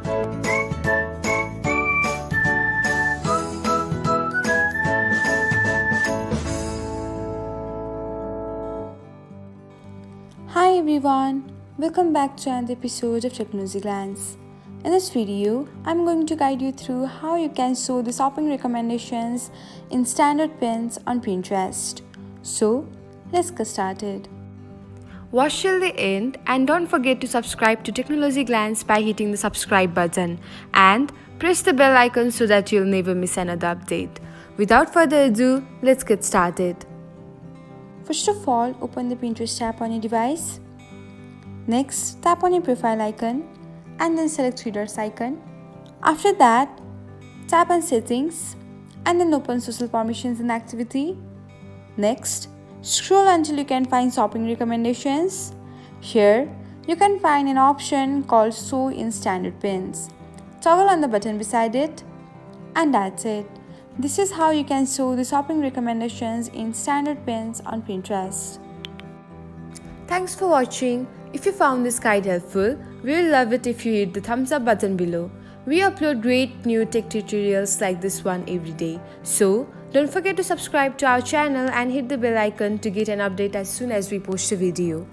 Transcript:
Hi everyone, welcome back to another episode of Technologyglance. In this video, I'm going to guide you through how you can show the shopping recommendations in standard pins on Pinterest. So, let's get started. Watch till the end and don't forget to subscribe to Technologyglance by hitting the subscribe button and press the bell icon so that you'll never miss another update. Without further ado, let's get started. First of all, open the Pinterest app on your device. Next, tap on your profile icon and then select three dots icon. After that, tap on settings and then open social permissions and activity. Next, scroll until you can find shopping recommendations. Here, you can find an option called show in standard pins. Toggle on the button beside it and that's it. This is how you can show the shopping recommendations in standard pins on Pinterest. Thanks for watching. If you found this guide helpful, we will love it if you hit the thumbs up button below. We upload great new tech tutorials like this one every day. So, don't forget to subscribe to our channel and hit the bell icon to get an update as soon as we post a video.